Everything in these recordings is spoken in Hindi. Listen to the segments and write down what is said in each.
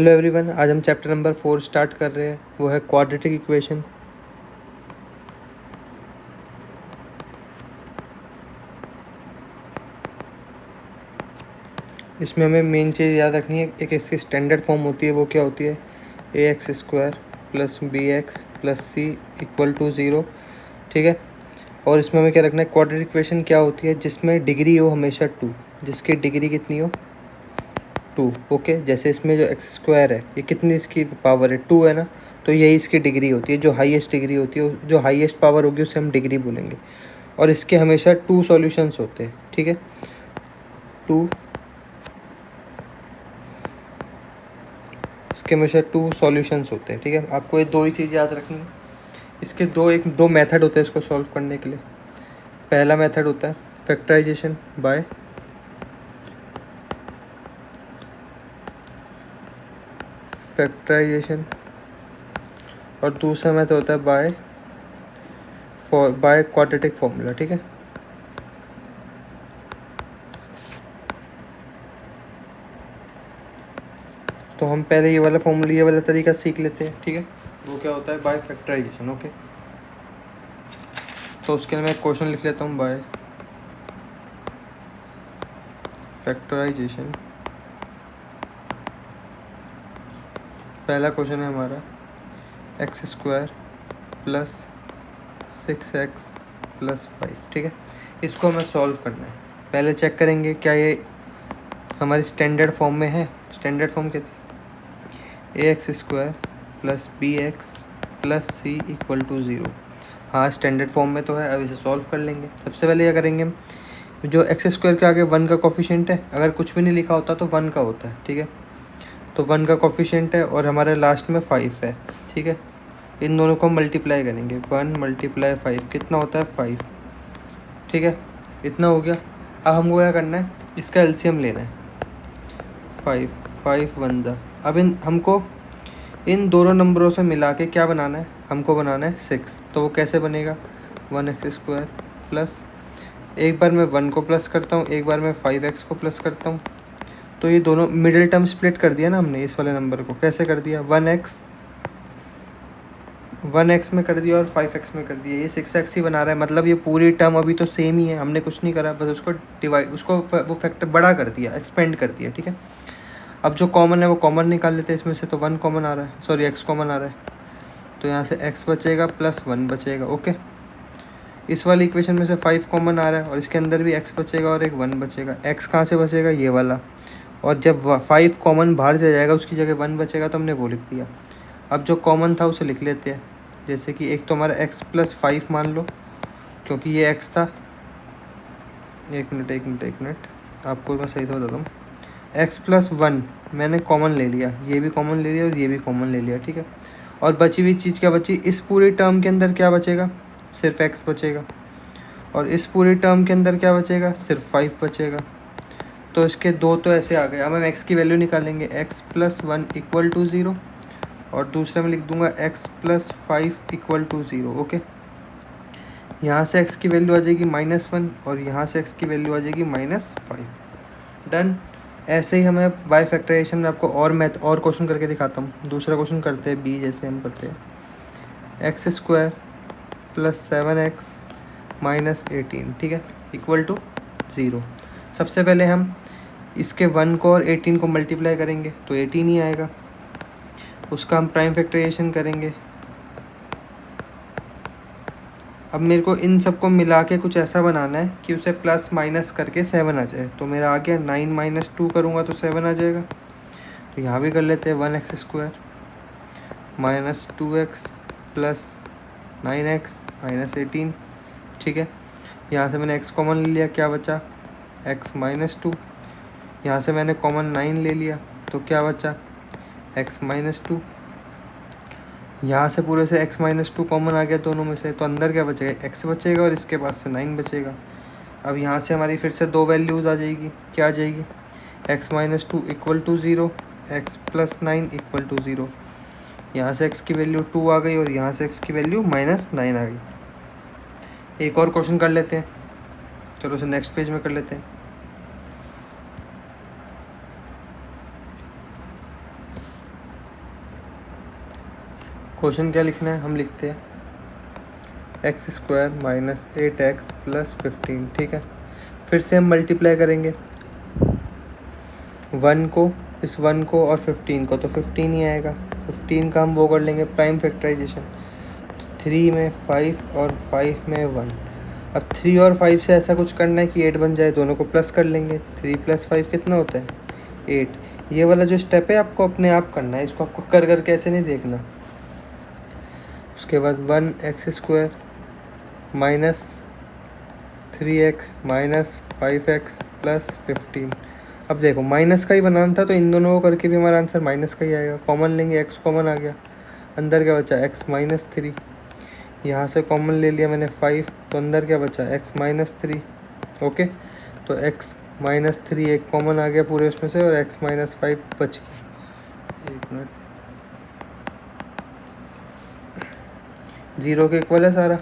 हेलो एवरीवन, आज हम चैप्टर नंबर 4 स्टार्ट कर रहे हैं। वो है क्वाड्रेटिक इक्वेशन। इसमें हमें मेन चीज़ याद रखनी है, एक इसकी स्टैंडर्ड फॉर्म होती है। वो क्या होती है? ax² plus bx plus c equal to 0। ठीक है। और इसमें हमें क्या रखना है? क्वाड्रेटिक इक्वेशन क्या होती है? जिसमें डिग्री हो हमेशा 2, जिसकी डिग्री कितनी हो? 2। ओके। जैसे इसमें जो x² है, ये कितनी इसकी पावर है? 2 है ना। तो यही इसकी डिग्री होती है, जो हाईएस्ट डिग्री होती है, जो हाईएस्ट पावर होगी उसे हम डिग्री बोलेंगे। और इसके हमेशा 2 सॉल्यूशंस होते हैं। ठीक है, 2, इसके हमेशा 2 सॉल्यूशंस होते हैं। ठीक है, आपको ये दो ही चीज़ याद रखनी है। इसके दो मेथड होते हैं इसको सॉल्व करने के लिए। पहला मेथड होता है फैक्टराइजेशन बाय फैक्टराइजेशन, और दूसरा मेथड होता है बाय क्वाड्रेटिक फॉर्मूला। ठीक है, तो हम पहले ये वाला तरीका सीख लेते हैं। ठीक है, वो क्या होता है? By factorization. ओके, तो उसके लिए मैं एक क्वेश्चन लिख लेता हूँ। बाय फैक्टराइजेशन, पहला क्वेश्चन है हमारा x² प्लस 6x प्लस 5। ठीक है, इसको हमें सॉल्व करना है। पहले चेक करेंगे क्या ये हमारी स्टैंडर्ड फॉर्म में है। स्टैंडर्ड फॉर्म क्या थी? ax² plus bx plus c equal to 0। हाँ, स्टैंडर्ड फॉर्म में तो है। अब इसे सॉल्व कर लेंगे। सबसे पहले क्या करेंगे हम, जो x² के आगे 1 का कोफिशिएंट है, अगर कुछ भी नहीं लिखा होता तो 1 का होता है। ठीक है, तो 1 का कोफिशिएंट है और हमारे लास्ट में 5 है। ठीक है, इन दोनों को मल्टीप्लाई करेंगे। 1 × 5 कितना होता है? 5। ठीक है, इतना हो गया। अब हमको क्या करना है? इसका एलसीएम लेना है। 5 5 1 दा। अब हमको इन दोनों नंबरों से मिला के क्या बनाना है? हमको बनाना है 6। तो वो कैसे बनेगा? 1x² प्लस, एक बार मैं 1 को प्लस करता हूँ, एक बार मैं 5x को प्लस करता हूँ। तो ये दोनों मिडिल टर्म स्प्लिट कर दिया ना हमने। इस वाले नंबर को कैसे कर दिया? 1x में कर दिया और 5x में कर दिया। ये 6x ही बना रहा है, मतलब ये पूरी टर्म अभी तो सेम ही है। हमने कुछ नहीं करा, बस उसको वो फैक्टर बड़ा कर दिया, एक्सपेंड कर दिया। ठीक है, अब जो कॉमन है वो कॉमन निकाल लेते हैं इसमें से। तो 1 कॉमन आ रहा है, सॉरी x कॉमन आ रहा है। तो यहाँ से x बचेगा प्लस 1 बचेगा। ओके, इस वाली इक्वेशन में से 5 कॉमन आ रहा है और इसके अंदर भी x बचेगा और एक 1 बचेगा। x कहाँ से बचेगा? ये वाला। और जब 5 कॉमन बाहर से जाएगा, उसकी जगह 1 बचेगा, तो हमने वो लिख दिया। अब जो कॉमन था उसे लिख लेते हैं। जैसे कि एक तो हमारा x प्लस 5 मान लो, क्योंकि ये x था। एक मिनट, आपको मैं सही से बताता हूँ। x प्लस 1 मैंने कॉमन ले लिया, ये भी कॉमन ले लिया और ये भी कॉमन ले लिया। ठीक है, और बची हुई चीज़ क्या बची? इस पूरी टर्म के अंदर क्या बचेगा? सिर्फ x बचेगा। और इस पूरी टर्म के अंदर क्या बचेगा? सिर्फ 5 बचेगा। तो इसके दो तो ऐसे आ गए। अब हम x की वैल्यू निकालेंगे। x प्लस 1 इक्वल टू 0, और दूसरे में लिख दूंगा x plus 5 equal to 0। Okay, यहाँ से x की वैल्यू आ जाएगी -1 और यहाँ से x की वैल्यू आ जाएगी -5। डन। ऐसे ही हमें बाय फैक्टराइजेशन में आपको और क्वेश्चन करके दिखाता हूँ। दूसरा क्वेश्चन करते हैं b, जैसे हम करते हैं x² प्लस 7x माइनस 18। ठीक है, इक्वल टू 0। सबसे पहले हम इसके 1 को और 18 को मल्टीप्लाई करेंगे तो 18 ही आएगा। उसका हम प्राइम फैक्टराइजेशन करेंगे। अब मेरे को इन सबको मिला के कुछ ऐसा बनाना है कि उसे प्लस माइनस करके 7 आ जाए। तो मेरा आ गया 9 - 2 करूँगा तो 7 आ जाएगा। तो यहाँ भी कर लेते हैं 1x² minus 2x plus 9x minus 18। ठीक है, यहाँ से मैंने x कॉमन ले लिया, क्या बचा? x minus 2। यहाँ से मैंने कॉमन 9 ले लिया, तो क्या बचा? x minus 2। यहाँ से पूरे से x माइनस 2 कॉमन आ गया दोनों में से, तो अंदर क्या बचेगा? x बचेगा और इसके पास से 9 बचेगा। अब यहाँ से हमारी फिर से दो वैल्यूज़ आ जाएगी। क्या आ जाएगी? x minus 2 equal to 0, x plus 9 equal to 0। यहाँ से x की वैल्यू 2 आ गई और यहाँ से x की वैल्यू -9 आ गई। एक और क्वेश्चन कर लेते हैं। चलो उसे नेक्स्ट पेज में कर लेते हैं। क्वेश्चन क्या लिखना है हम लिखते हैं x square minus 8x plus 15, ठीक है। फिर से हम मल्टीप्लाई करेंगे 1 को, इस 1 को और 15 को, तो 15 ही आएगा। 15 का हम वो कर लेंगे प्राइम फैक्टराइजेशन, 3 में 5 और 5 में 1। अब 3 और 5 से ऐसा कुछ करना है कि 8 बन जाए, दोनों को प्लस कर लेंगे। 3 + 5 कितना होता है 8। ये वाला जो स्टेप है आपको अपने आप करना है, इसको आपको कर कर कैसे नहीं देखना। उसके बाद 1x² minus 3x minus 5x plus 15। अब देखो माइनस का ही बनाना था, तो इन दोनों को करके भी हमारा आंसर माइनस का ही आएगा। कॉमन लेंगे, x कॉमन आ गया, अंदर क्या बचा x माइनस 3। यहाँ से कॉमन ले लिया मैंने 5, तो अंदर क्या बचा x माइनस 3। ओके, तो x माइनस 3 एक कॉमन आ गया पूरे उसमें से, और x माइनस 5 बच गया। 1 मिनट, 0 के इक्वल है सारा,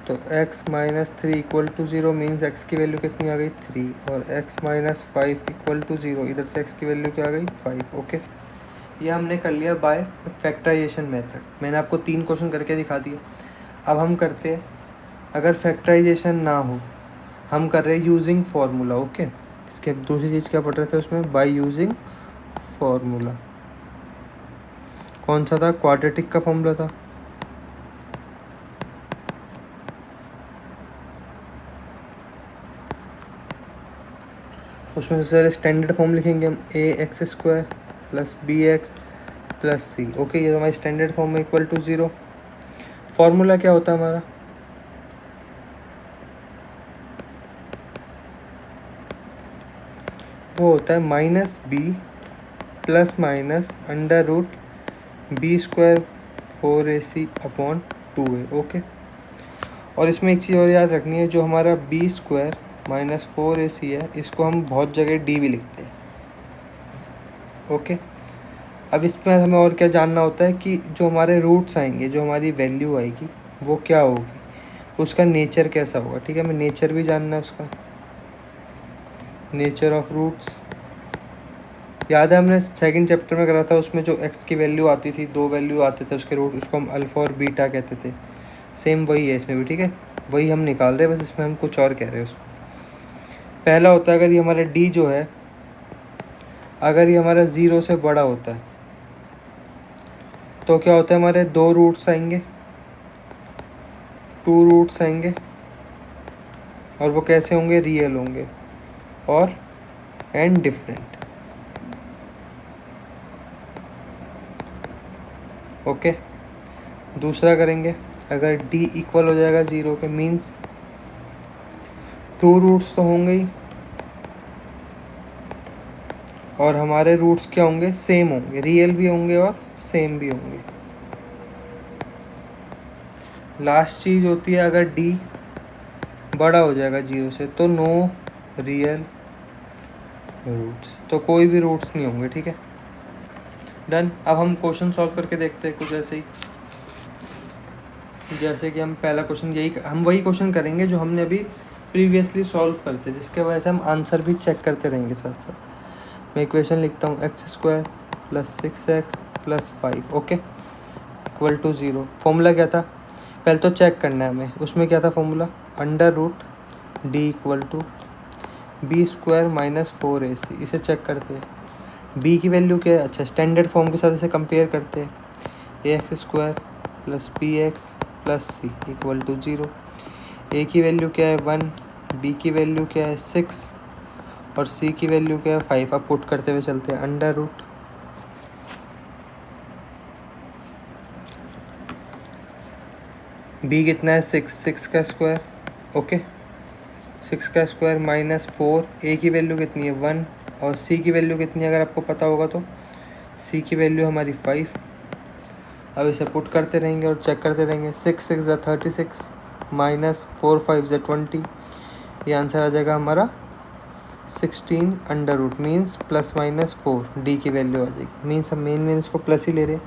तो x minus 3 equal to 0 means x की वैल्यू कितनी आ गई 3, और x माइनस 5 इक्वल टू 0, इधर से x की वैल्यू क्या आ गई 5। ओके, ये हमने कर लिया बाय फैक्टराइजेशन मेथड। मैंने आपको 3 क्वेश्चन करके दिखा दिए। अब हम करते हैं, अगर फैक्टराइजेशन ना हो, हम कर रहे हैं यूजिंग फार्मूला। ओके, इसके दूसरी चीज़ क्या पढ़ रहे थे उसमें, बाय यूजिंग फार्मूला। कौन सा था, क्वाड्रेटिक का फॉर्मूला था। उसमें सबसे पहले स्टैंडर्ड फॉर्म लिखेंगे हम, ax² plus bx plus c। Okay, ये हमारी स्टैंडर्ड फॉर्म में इक्वल टू 0। फॉर्मूला क्या होता है हमारा, वो होता है minus b plus minus √b² 4ac upon 2a। Okay, और इसमें एक चीज़ और याद रखनी है, जो हमारा b² माइनस 4ac है, इसको हम बहुत जगह d भी लिखते हैं। ओके, अब इसमें हमें और क्या जानना होता है कि जो हमारे रूट्स आएंगे, जो हमारी वैल्यू आएगी वो क्या होगी, उसका नेचर कैसा होगा। ठीक है, हमें नेचर भी जानना है उसका, नेचर ऑफ रूट्स। याद है हमने सेकंड चैप्टर में करा था, उसमें जो x की वैल्यू आती थी, 2 वैल्यू आते थे उसके रूट, उसको हम अल्फ़ा और बीटा कहते थे। सेम वही है इसमें भी, ठीक है, वही हम निकाल रहे हैं, बस इसमें हम कुछ और कह रहे हैं उसको। पहला होता है, अगर ये हमारा d जो है, अगर ये हमारा 0 से बड़ा होता है, तो क्या होता है, हमारे 2 रूट्स आएंगे, 2 रूट्स आएंगे, और वो कैसे होंगे, रियल होंगे और एंड डिफरेंट। ओके, दूसरा करेंगे, अगर d इक्वल हो जाएगा 0 के, मीन्स 2 रूट्स तो होंगे ही, और हमारे रूट्स क्या होंगे, सेम होंगे, रियल भी होंगे और सेम भी होंगे। लास्ट चीज़ होती है, अगर d बड़ा हो जाएगा 0 से, तो नो रियल रूट्स, तो कोई भी रूट्स नहीं होंगे। ठीक है, डन। अब हम क्वेश्चन सॉल्व करके देखते हैं कुछ ऐसे ही, जैसे कि हम पहला क्वेश्चन हम वही क्वेश्चन करेंगे जो हमने अभी प्रीवियसली सॉल्व करते, जिसके वजह से हम आंसर भी चेक करते रहेंगे साथ साथ। मैं इक्वेशन लिखता हूँ x² plus 6x plus 5, okay, equal to 0। Formula क्या था, पहले तो चेक करना है हमें, उसमें क्या था formula, √d equal to b² minus 4ac। इसे चेक करते हैं, b की वैल्यू क्या है, अच्छा स्टैंडर्ड फॉर्म के साथ इसे कंपेयर करते हैं, ax² plus bx plus c equal to 0। a की वैल्यू क्या है 1, b की वैल्यू क्या है 6, और c की वैल्यू क्या है 5। अब पुट करते हुए चलते हैं, b कितना है 6 का स्क्वायर, ओके, 6 का स्क्वायर माइनस 4, a की वैल्यू कितनी है 1, और c की वैल्यू कितनी है अगर आपको पता होगा तो, c की वैल्यू हमारी 5। अब इसे पुट करते रहेंगे और चेक करते रहेंगे, 6 6 = 36 माइनस 4 5 = 20। ये आंसर आ जाएगा हमारा 16 मीन्स प्लस माइनस 4, डी की वैल्यू आ जाएगी, मीन्स हम मेन इसको प्लस ही ले रहे हैं।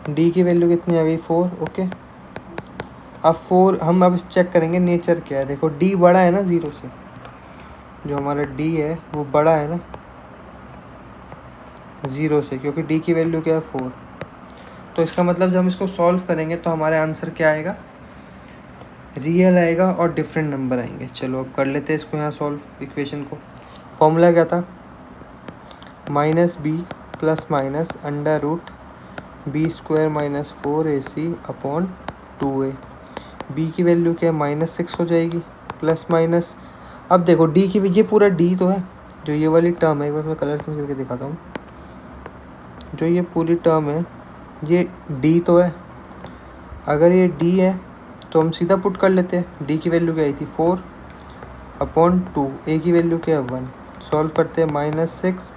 डी की वैल्यू कितनी आ गई 4, ओके। अब 4 हम अब चेक करेंगे नेचर क्या है, देखो डी बड़ा है ना 0 से, जो हमारा डी है वो बड़ा है ना 0 से, क्योंकि डी की वैल्यू क्या है 4। तो इसका मतलब जब हम इसको सॉल्व करेंगे तो हमारे आंसर क्या आएगा, रियल आएगा और डिफरेंट नंबर आएंगे। चलो अब कर लेते हैं इसको यहाँ सॉल्व इक्वेशन को। फॉर्मूला क्या था, minus b plus minus under root b square minus 4ac upon 2a। B की वैल्यू क्या है -6 हो जाएगी, प्लस माइनस, अब देखो डी की, ये पूरा डी तो है, जो ये वाली टर्म है, एक बार मैं कलर चेंज करके दिखाता हूँ, जो ये पूरी टर्म है ये डी तो है। अगर ये डी है तो हम सीधा पुट कर लेते हैं, डी की वैल्यू क्या आई थी 4 अपॉन 2, ए की वैल्यू क्या है 1। सॉल्व करते हैं -6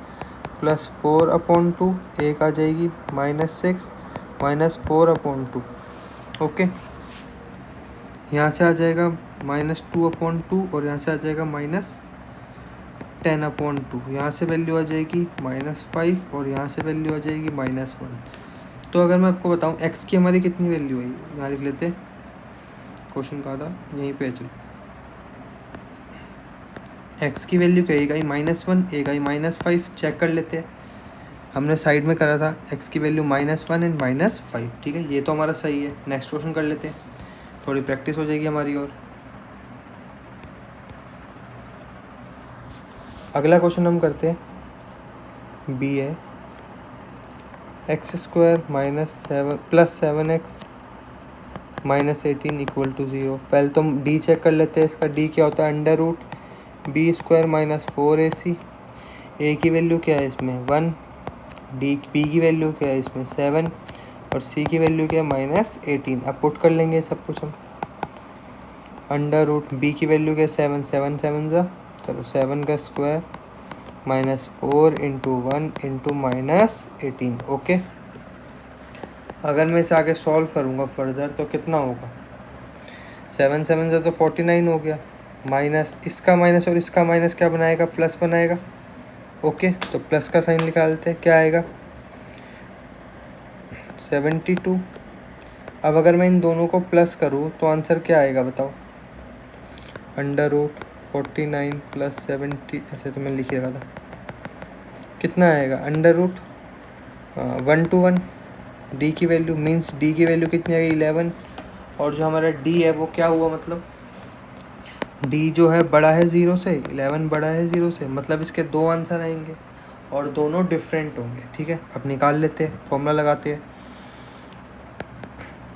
प्लस 4 अपॉन 2, एक आ जाएगी -6 माइनस 4 अपॉन 2। ओके, यहाँ से आ जाएगा -2 अपॉन 2 और यहाँ से आ जाएगा -10 अपॉन 2। यहाँ से वैल्यू आ जाएगी -5 और यहाँ से वैल्यू आ जाएगी -1। तो अगर मैं आपको बताऊँ x की हमारी कितनी वैल्यू आई, यहाँ लिख लेते हैं, क्वेश्चन कहा था यहीं पे, चलो x की वैल्यू क्या आई -1, एक आई -5, चेक कर लेते हैं। हमने साइड में करा था x की वैल्यू -1 एंड -5, ठीक है, ये तो हमारा सही है। नेक्स्ट क्वेश्चन कर लेते हैं, थोड़ी प्रैक्टिस हो जाएगी हमारी। और अगला क्वेश्चन हम करते हैं, बी है x² plus 7x -18 equal to 0। पहले तो हम डी चेक कर लेते हैं, इसका डी क्या होता है under root b square minus 4ac। A की वैल्यू क्या है इसमें 1, डी बी की वैल्यू क्या है इसमें 7 और सी की वैल्यू क्या है -18। अब पुट कर लेंगे सब कुछ हम, अंडर रूट बी की वैल्यू क्या है 7, 7 7 जा, चलो 7 का स्क्वायर -4 इंटू 1 इंटू -18। ओके, अगर मैं इसे आगे सॉल्व करूँगा फर्दर तो कितना होगा, 7 7 से तो 49 हो गया, माइनस इसका माइनस और इसका माइनस क्या बनाएगा, प्लस बनाएगा। ओके, तो प्लस का साइन निकालते हैं, क्या आएगा 72। अब अगर मैं इन दोनों को प्लस करूँ तो आंसर क्या आएगा बताओ, अंडर रूट 49 प्लस 70, ऐसे तो मैं लिख ही रखा था, कितना आएगा अंडर रूट 1 to 1। डी की वैल्यू मीन्स डी की वैल्यू कितनी आ गई 11, और जो हमारा डी है वो क्या हुआ, मतलब डी जो है बड़ा है 0 से, 11 बड़ा है 0 से, मतलब इसके दो आंसर आएंगे और दोनों डिफरेंट होंगे। ठीक है, अब निकाल लेते हैं, फॉर्मूला लगाते हैं,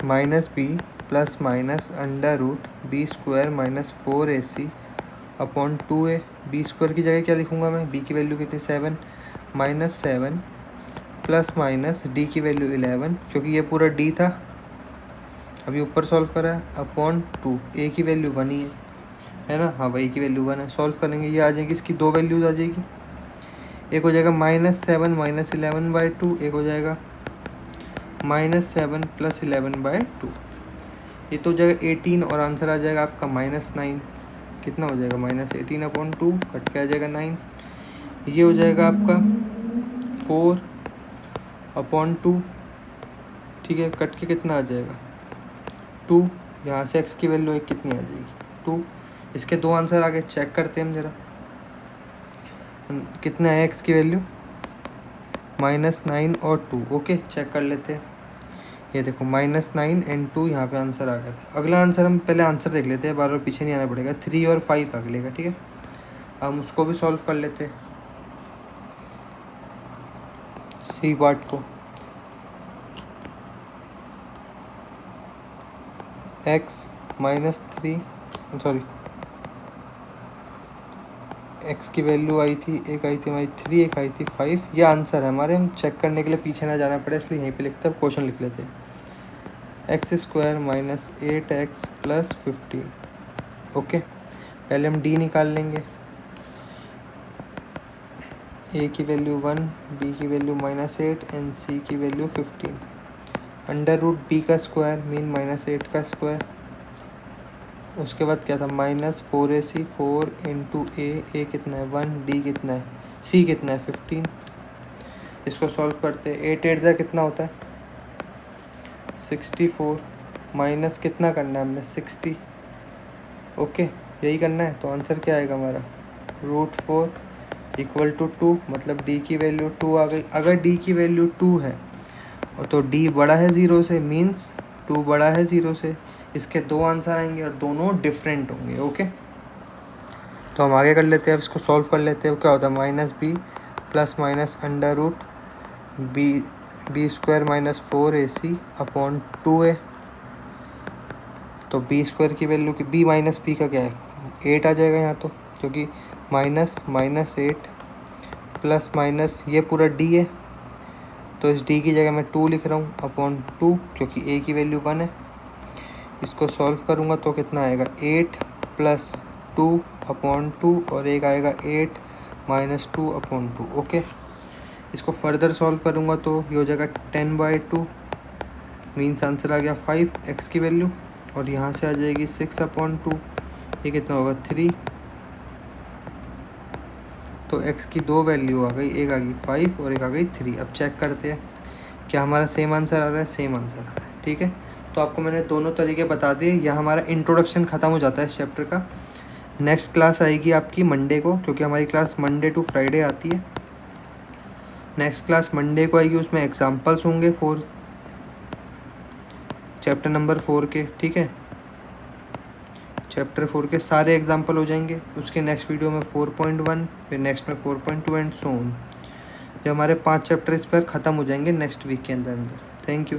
-b plus minus under root b square minus 4ac upon 2a। B square की जगह क्या लिखूँगा मैं, बी की वैल्यू कितनी 7, -7 प्लस माइनस डी की वैल्यू 11, क्योंकि ये पूरा डी था, अभी ऊपर सॉल्व करा है, अपॉन 2, ए की वैल्यू 1 ही है ना, हाँ भाई की वैल्यू 1 है। सॉल्व करेंगे, ये आ जाएगी, इसकी दो वैल्यूज आ जाएगी, एक हो जाएगा -7 -11/2, एक हो जाएगा -7 प्लस 11/2। ये तो हो जाएगा 18 और आंसर आ जाएगा आपका -9। कितना हो जाएगा -18 अपॉन 2, कट के आ जाएगा 9। ये हो जाएगा आपका 4 अपॉन 2, ठीक है, कट के कितना आ जाएगा 2। यहाँ से x की वैल्यू कितनी आ जाएगी 2। इसके दो आंसर आगे चेक करते हैं हम ज़रा, कितना है x की वैल्यू -9 और 2। ओके, चेक कर लेते हैं, ये देखो -9 एंड 2 यहाँ पे आंसर आ गया था। अगला आंसर हम पहले आंसर देख लेते हैं, बार बार पीछे नहीं आना पड़ेगा, 3 और 5 अगले का, ठीक है। हम उसको भी सॉल्व कर लेते हैं, सी पार्ट को, x की वैल्यू आई थी, एक आई थी हमारी 3, एक आई थी 5। ये आंसर है हमारे, हम चेक करने के लिए पीछे ना जाना पड़े इसलिए यहीं पे लिखते हैं, क्वेश्चन लिख लेते हैं, x² - 8x + 15। ओके, पहले हम d निकाल लेंगे, a की वैल्यू 1, b की वैल्यू -8 एंड c की वैल्यू 15। अंडर रूट b का स्क्वायर मीन -8 का स्क्वायर, उसके बाद क्या था -4ac, 4 इंटू ए कितना है 1, डी कितना है, सी कितना है 15। इसको सॉल्व करते हैं, 8 8 कितना होता है 64, माइनस कितना करना है हमने 60। ओके, यही करना है, तो आंसर क्या आएगा हमारा √4 इक्वल टू 2, मतलब d की वैल्यू 2 आ गई। अगर d की वैल्यू 2 है और तो d बड़ा है 0 से, मीन्स 2 बड़ा है 0 से। इसके दो आंसर आएंगे और दोनों डिफरेंट होंगे। ओके, तो हम आगे कर लेते हैं, अब इसको सॉल्व कर लेते हैं। क्या होता है, -b plus minus under root b² minus 4ac upon 2a। तो b² की वैल्यू की b माइनस b का क्या है, 8 आ जाएगा यहाँ तो, क्योंकि -(-8) प्लस माइनस ये पूरा d है, तो इस d की जगह मैं 2 लिख रहा हूँ अपॉन 2, क्योंकि a की वैल्यू 1 है। इसको सॉल्व करूँगा तो कितना आएगा, 8 प्लस 2 अपॉन 2, और एक आएगा 8 माइनस 2 अपॉन 2। ओके, इसको फर्दर सॉल्व करूँगा तो ये हो जाएगा 10/2, मीन्स आंसर आ गया 5 x की वैल्यू, और यहाँ से आ जाएगी 6/2, ये कितना होगा 3। तो x की दो वैल्यू आ गई, एक आ गई 5 और एक आ गई 3। अब चेक करते हैं क्या हमारा सेम आंसर आ रहा है, सेम आंसर आ रहा है। ठीक है, तो आपको मैंने दोनों तरीके बता दिए। यह हमारा इंट्रोडक्शन ख़त्म हो जाता है इस चैप्टर का। नेक्स्ट क्लास आएगी आपकी मंडे को, क्योंकि हमारी क्लास मंडे टू फ्राइडे आती है। नेक्स्ट क्लास मंडे को आएगी, उसमें एग्जाम्पल्स होंगे चैप्टर नंबर 4 के। ठीक है, चैप्टर 4 के सारे एग्जाम्पल हो जाएंगे। उसके नेक्स्ट वीडियो में 4.1, फिर नेक्स्ट में 4.2 एंड सो ऑन। जो हमारे 5 चैप्टर इस पर ख़त्म हो जाएंगे नेक्स्ट वीक के अंदर। Thank you.